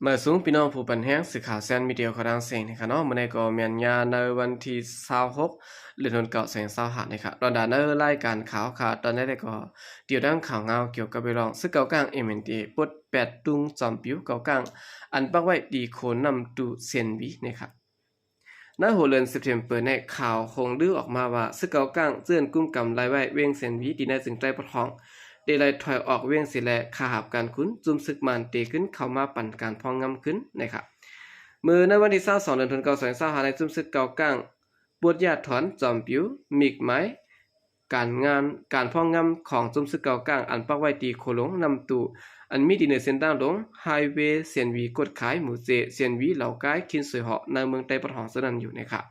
เมื่อสูงพี่น้องผู้ปันแห้งสื่อข่าวแซนมีเดียวเขาดังเสียงนะครับเนาะมื่อในก็เมียนยาในวันที่26เดือนธันวาคม2565นะครับตอนดานรายการข่าวค่ะตอนนี้ได้ก็เดี๋ยวดังข่าวเงาเกี่ยวกับไปลองซึ่งเก่ากลาง MNDA ปด8ตุงจอมปิ้วเก่ากลางอันปักไว้ดีโคนนำตูเซียนวีนะครับในหัวเรือนเซปเทมเบอร์ในข่าวคงดื้อออกมาว่าซึ่งเก่ากลางเจื้อนกุ้มกำไรไว้เวียงเซียนวีดีในสิ่งใต้ปะทองเดลัยถอยออกเวียงสิแลขาหับการคุ้นจุ่มซึกมันเตขึ้นเข้ามาปั่นการพองงำขึ้นนะครับมือในวันที่22เดือนธันวาคม2565ในจุ่มซึกเก่ากลางปวดยาถอนจอมปิ้วมิกไม้การพองงำของจุ่มซึกเก่ากลางอันปักไว้ตีโคลงนำตูอันมีดีในเส้นทางลงไฮเวย์เซียนวีกดขายหมู่เจเซียนวีเหล่ากายคินสวยเหาะในเมืองไต้ปะทองสนันอยู่นะครับ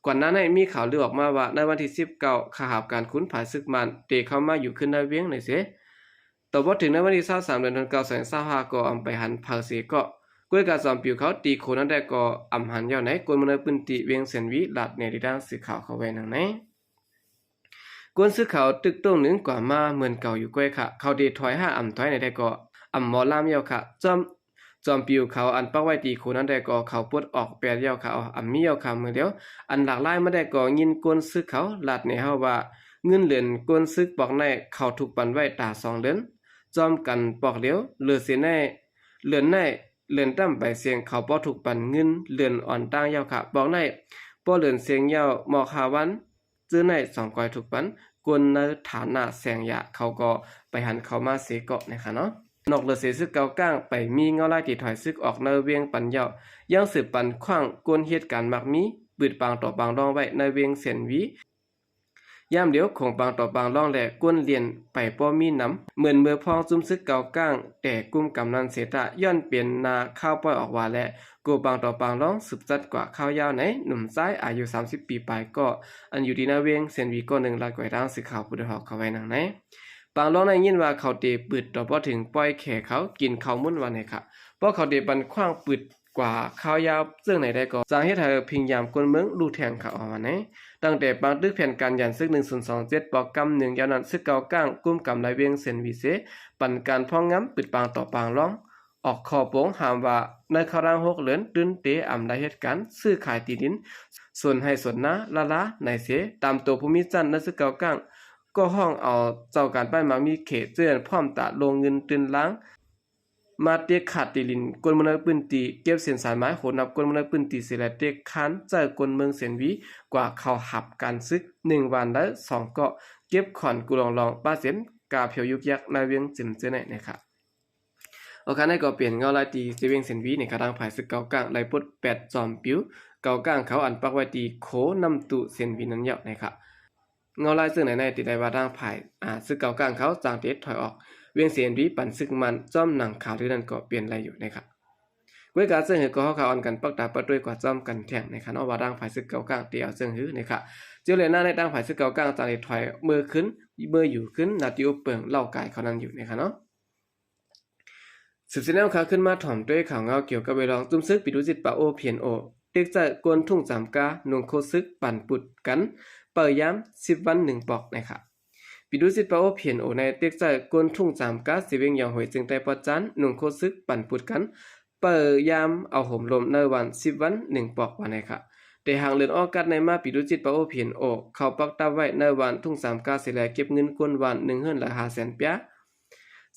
ก่อนหน้านั้นมีข่าวลือออกมาว่าในวันที่19ขาหับการคุ้นผายซึกมันเตเข้ามาอยู่ขึ้นในเวียงในเสต่อพอถึงในวันที่23เดือนธันวาคม2565ก็อำไปหันเผาเสก็ก้วยกาจอมปิวเขาตีโคนั้นได้ก็อำหันยาวไหนกวนมนปืนติเวียงเซียนวีหลัดในที่ด้านสื่อข่าวเขาไว้นังไหนกวนซื้อข่าวตึกต้งหนึ่งกว่ามาเหมือนเก่าอยู่ก้วยค่ะเขาดีถอย5อำถอยในได้ก็อำหมอลามยาวค่ะจอมปิวเขาอันปักไว้ตีโคนั้นได้ก็เขาปวดออกแปดยาวค่ะอำมียาวค่ะมือเดียวอันหลากหลายมาได้ก็ยินกวนซื้อเขาหลัดในเฮาว่าเงินเหรียญกวนซึกบอกในเขาถูกปันไว้ตา2เดือนจอมกันปอกเลี้ยวเหลือเสียในเลือนในเลือนตั้มไปเสียงเขาป้อถูกปันเงินเลือนอ่อนตั้งยาวค่ะบอกในป้อเลือนเสียงยาวหมอขาวันจื้อใน2ก้อยถูกปันกวนในฐานะแสงยะเขาก็ไปหันเขามาเสเกาะนะคะเนาะนอกเหลือเสียซึกเก่าก้างไปมีเงาลายติดถอยซึกออกในเวียงปันยาวยังสืบปันขว้างกวนเหตุการณ์มักมีปืดปางต่อปางรองไว้ในเวียงเสียนวียามเดียวของบางต่อบางร่องแหลกก้นเลียนไปป้อมีน้ำเหมือนเมื่อพองจุ้มซึกเก่าก้างแต่กุ้มกำนันเสตะย้อนเปลี่ยนนาข้าวป้อยออกว่าและกูบางต่อบางร่องสืบจัดกว่าข้าวยาวไหนหนุ่มซ้ายอายุ30ปีปลายก็อันอยู่ดีนาเวียงเซนวีก็1ลายกว่าร่างสื่อข่าวผู้ดหอกเขาไว้นังไหนบางร่องในยินว่าเขาเตปืดต่อพอถึงปล่อยแข่เขากินข้าวมุ่นวันไหนค่ะเพราะเขาเตบันขว้างปืดกว่าข้าวยาวซึ่งไหนได้ก็สาเหตุให้พิงยามกวนเมืองดูแทงเขาออกมาไหนตั้งแต่บางตึกแผ่นการยันซึก1027ปอกกำ1ยาวนั้นซึกเก่าก้างกุ้มกำไรเวียงเซนวีเซปั่นการพ้องง้ำปิดปางต่อปางร้องออกขอโปงหามว่าในคาราง6เหลือนตื้นเตอำได้เหตุการณ์ซื้อขายที่ดินส่วนให้ส่วนนาละในเสตามตัวภูมิจันทร์ในซึกเก่าก้างก็ห้องเอาเจ้าการป้ายมามีเขตเจือนพร้อมตะลงเงินตื้นล้างมาเตียขาดตีลินกวนมนปืนตีเก็บเส้นสายไม้โหนับกวนมนปืนตีเสร็จเตียคันเจอกวนเมืองเสียนวีกว่าเขาหับการซึก1วันได้2เกาะเก็บขอนกุลองป้าเสียนกาเพียวยุกยักในเวียงจิมเจเนนะครับโอเคนั่นก็เปลี่ยนเงาลายตีเวียงเสียนวีในกระดังภายซึกเก่ากลางลายปด8จอมปิ้วเก่ากลางเขาอันปักไว้ตีโคนำตุเสียนวีนั้นเยาะนะครับเงาลายซึ่งในติดได้ว่าดังภายซึกเก่ากลางเขาจางเตถอยออกเวียงเสียนวีปั่นซึกมันจ้อมหนังขาวที่นั่นก็เปลี่ยนอะไรอยู่นะครับเวลาซึ่งหือก็เขาอ่อนกันปักตาปะด้วยกว่าจ้อมกันแท่งนะครับเนาะว่าดังฝ่ายซึกเก่ากลางเตียวซึ่งหือนะครับเจ้าเลยหน้าในดังฝ่ายซึกเก่ากลางจางถอยมือขึ้นมืออยู่ขึ้นนาติโอเปิงเล่ากายเขานั้นอยู่นะครับเนาะสืบเสนอข่าวขึ้นมาถ่อมด้วยข่าวเงาเกี่ยวกับเวลองจุ่มซึกปิดุจิตปะโอเพียนโอเด็กจะกวนทุ่งจำกาหนุ่งโคซึกปั่นปุดกันเปิดย้ำ10วัน1ปอกนะครับปิดูสิปาโอเพียนโอในเต็กใจกวนทุ่ง3กาสิเวงยองหวยจึงแต่ปอจันหนุ่งโคซึกปั่นปุดกันเปิดยามเอาห่มลมในวัน10วัน1ปอกวันไหนค่ะแต่หางเลือนออกัดในมาปิดูจิตปาโอเพียนโอเขาปักตาไว้ในวันทุ่ง3กาสิแลเก็บเงินกวนวัน1เฮือนละ500,000เปีย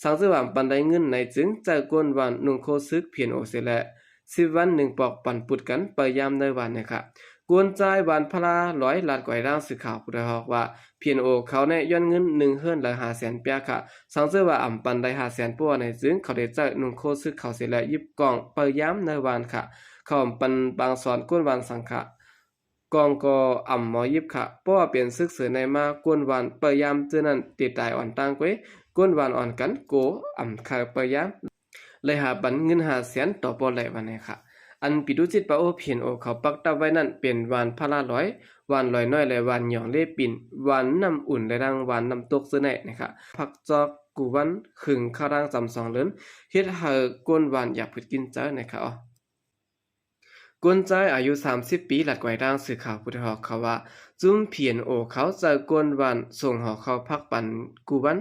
สังสือว่าปันได้เงินในจึงใจกวนวันหนุ่งโคซึกเพียนโอเสแล10วัน1ปอกปั่นปุดกันเปิดยามในวันไหนค่ะกวนใจวันพลา100ล้านกว่าร่างสื่อข่าวผู้ได้บอกว่าเพียนโอเขาในย้อนเงิน1เฮือนละ500,000เปียค่ะสังเจอว่าอ่ำปันได้500,000ปัวในซึ่งเขาได้จ่ายนุ่งโคซึกเขาเสียและยิบกล่องเปิดย้ำในวันค่ะเขาปันบางสอนกวนวันสังขะกองก็อ่ำหมอยิบค่ะเพราะว่าเปลี่ยนซึกเสือในมากวนวันเปิดย้ำเจอนั้นติดตายอ่อนตั้งไว้กวนวันอ่อนกันโกอ่ำค่ะเปิดย้ำเลยหาบันเงิน500,000ต่อปอไหลวันนี้ค่ะอันปิดุจิตปะโอเพียนโอเขาปักตาไว้นั่นเป็นวานพลาร้อยวานลอยน้อยและวานหยองเล่ปิ่นวานน้ำอุ่นและดังวานน้ำตกซื้อไหนนะครับผักจอกกูวันขึงข้าวร่างจำ2เลินเฮ็ดให้ก้นวานอยากผึดกินเจ้านะครับก้นใจอายุ30ปีหลัดไว้ดังสื่อข่าวผู้ทอกเขาว่าจุ้มเพียนโอเขาจะก้นวานส่งหอเขาพักปันกูวัน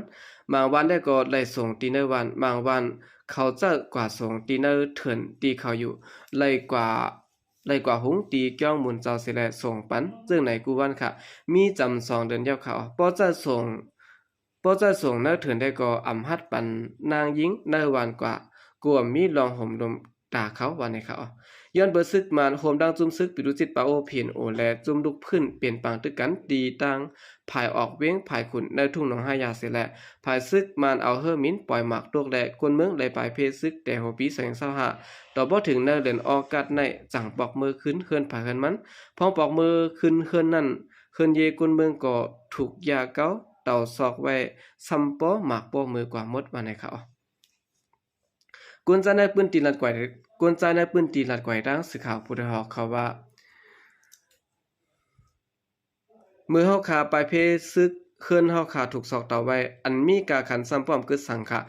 บางวันได้ก็ได้ส่งตีในวันบางวัน เขาจะกว่าส่งตีเนอร์เถินตีเขาอยู่เลยกว่าหุงตีเกี้ยงหมุนเจ้าเสแลส่งปันซึ่งในกูวันค่ะมีจำ2 เดือนเดียวเขาป้อจะส่งเนอร์เถินได้ก็อำฮัดปันนางยิงเนอร์วันกว่ากลัวมีลองห่มลมตาเขาวันในเขาย้อนเบอร์ซึกมานโฮมดังจุ่มซึกปิรุจิตปาโอเพียนโอแลจุ่มลุกพื้นเปลี่ยนปังตึกกันตีตังภายออกเว้งภายขุนในทุ่งหนองหายาเสแลภายซึกมานเอาเฮอร์มินปล่อยหมากตกแลกวนเมืองไหลปลายเพซึกแต่หัวปี2525ต่อบ่ถึงเนอร์เล่นออกัดในจังปอกมือขึ้นเคลื่อนภายขึ้นมันพองปอกมือขึ้นเคลื่อนนั่นเคลื่อนเยกวนเมืองก็ถูกยาเก้าเต่าซอกไว้ซ้ำป้อหมากป้อมือกว่าหมดว่าในเขากวนใจในปืนตีลัดไกวกวนใจในปืนตีลัดไกวดังสื่อข่าวผู้ใดฮอกเขาว่ามือเฮาขาปลายเพซึกเคลื่อนเฮาขาถูกซอกเต่าไว้อันมีกาขันซ้ำป้อมกึดสังขะ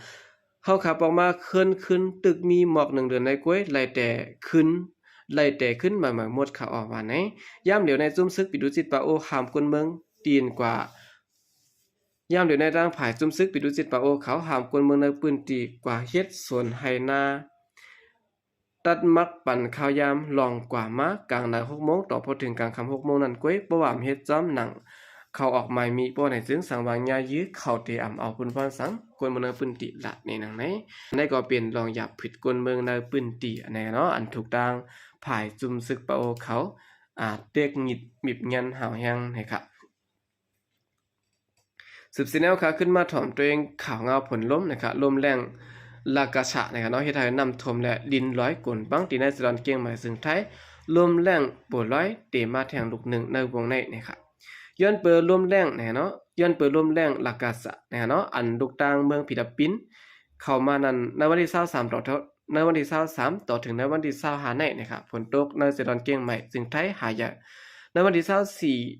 เฮาขาปอกมาเคลื่อนขึ้นตึกมีหมอก1 เดือนในกล้วยไล่แต่ขึ้นมาหมดขาออกว่าไหนยามเดี๋ยวในจุ่มซึกปิดุจิตปาโอหามคนเมืองตีนกว่ายามเดี๋ยวในร่างผายจุ่มซึกปิดุจิตปาโอเขาหามคนเมืองในปืนตีกว่าเฮ็ดสวนไหนาตัดมักปั่นข้าวยามลองกว่ามากลางนา6 โมงต่อพอถึงกลางค่ำ6 โมงนั้นก้วยบ่ว่าเฮ็ดจ้ำหนังเขาออกหมายมีป้อไหนซึ่งสังวางยายื้อเขาเตอำเอาปืนพรสังกวนเมืองในปืนตีละในหนังไหนในก็เป็นลองหยับผิดกวนเมืองในปืนตีอันไหนเนาะอันถูกดังผายจุ่มซึกปาโอเขาเด็กหงิดมิบเงินหาวแฮงนะครับสืบสิแนวค่ะขึ้นมาถ่อมตัวเองข่าวเงาผลล้มนะครับลมแรงลากาชะนะครับเนาะเฮ็ดให้นำท่วมและดินร้อยกลบังตีในสดอนเกียงใหม่ซึ่งไทยลมแรงปวดร้อยเตมาแทงลูกหนึ่งในวงในนะครับย้อนเปิดลมแรงนะเนาะย้อนเปิดลมแรงลากาชะนะเนาะอันลูกต่างเมืองฟิลิปปินส์เข้ามานั้นในวันที่23ในวันที่23ต่อถึงในวันที่25ในนะครับฝนตกในสดอนเกียงใหม่ซึ่งไทยหายากในวันที่24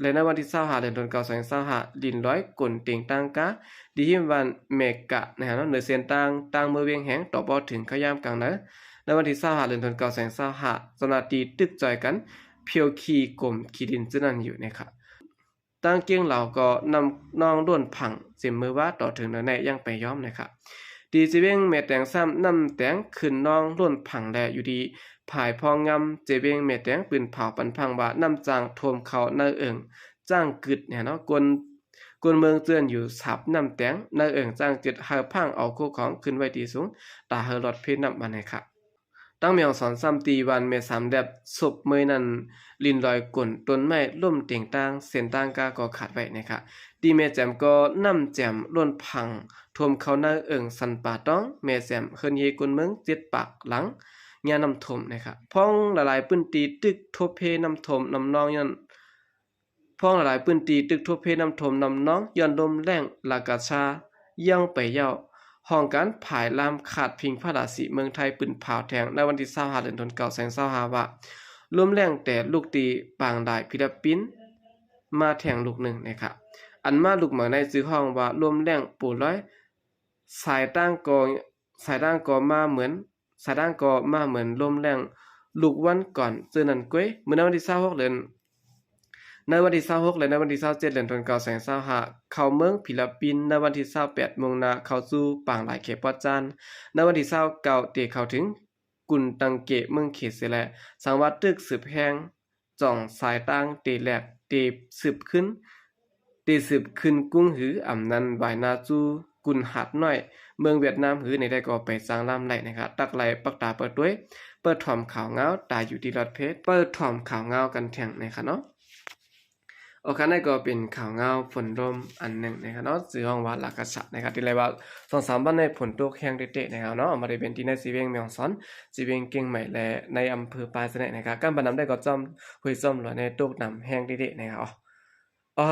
และในวันที่25เดือนตุลาคม2025ดินร้อยกลเตียงตังกะดีหิมวันเมกะนะครับเหนือเสียนตังเมื่อเวียงแหงต่อบ่ถึงขยามกลางนะในวันที่25เดือนตุลาคม2025สนาตีตึกจอยกันเพียวขีกลมขีดินจึนั่นอยู่นะครับตั้งเกียงเหล่าก็นำน้องด้วนผังเสียมือว่าต่อถึงในยังไปย้อมนะครับดีจิเวงเมแตงซ้ำนำแตงขึ้นน้องด้วนผังแลอยู่ดีผายพองงำเจเวงเมแตงปืนเผาปันพังว่านำจางโทมเขาเนเอิงจ้างกึดเนี่ยเนาะกวนเมืองเตือนอยู่สับนำแตงเนเอิงจ้างจิตเฮาพังเอาคู่ของขึ้นไว้ที่สูงตาเฮรอดเพชรนำมาให้ครับตั้งเมียงสอนซ้ำตีวันเม3แดบศพเมยนั้นลินลอยกลต้นไม้ล่มเตียงตางเส้นตางกาก็ขาดไว้นะครับดีเมแจมก็นำแจมล้วนพังท่วมเขาเนเอิงสันป่าต้องเมแจมเฮินเยกวนเมือง7 ปากหลังยานำถมนะครับพ้องหลายๆปื้นตีตึกทบเพนำถมนำนองยันพ้องหลายๆปื้นตีตึกทบเพนำถมนำน้องย้อนลมแรงลากาชายังไปเย้าห้องการผายลามขาดพิงพระราศีเมืองไทยปืนเผาแทงในวันที่25เดือนตุลาคม2025ว่าลมแรงแต่ลูกตีปางได้ฟิลิปปินส์มาแทงลูกหนึ่งนะครับอันมาลูกหมาในซื้อห้องว่าลมแรงปูร้อยสายตั้งก็มาเหมือนสายตั้งก็มาเหมือนลมแรงลูกวันก่อนเจอนันก้วยเมื่อในวันที่26เดือนในวันที่26และในวันที่27เดือนตุลาคม2025เข้าเมืองฟิลิปปินส์ในวันที่28 โมงนาเข้าสู่ปางหลายเขตปอดจานในวันที่29เตเข้าถึงกุนตังเกะเมืองเขตเสแลสังวัดตึกสืบแห้งจ่องสายตั้งเตแหลกเตสืบขึ้นกุ้งหืออำนันวายนาจูกุนหัดน้อยเมืองเวียดนามหือในได้ก็ไปสร้างล่ำไหลนะครับตักไหลปักตาเปิดด้วยเปิดถ่อมข่าวเงาตายอยู่ที่รถเพชรเปิดถ่อมข่าวเงากันแทงนะครับเนาะโอเคนั่นก็เป็นข่าวเงาฝนลมอันหนึ่งนะครับเนาะสื่อห้องวัดหลักกษัตริย์นะครับที่เรียกว่า2-3 วันในฝนตกแห้งเตะๆนะครับเนาะมาได้เป็นที่ในสีเวียงเมียงซอนสีเวียงเก่งใหม่และในอำเภอปลายสะเนะนะครับการบรรนำได้ก็จอมหุยจอมหลอยในตกน้ำแห้งเตะๆนะครับ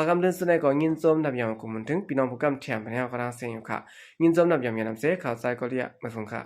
คำเดินสนก็ยินจมนำอย่างกลุ่มถึงพี่น้องผู้กำแถมไปให้เขาทางเสียงอยู่ค่ะยินจมนำอย่างนำเสข่าวใจก็เรียกมาส่งค่ะ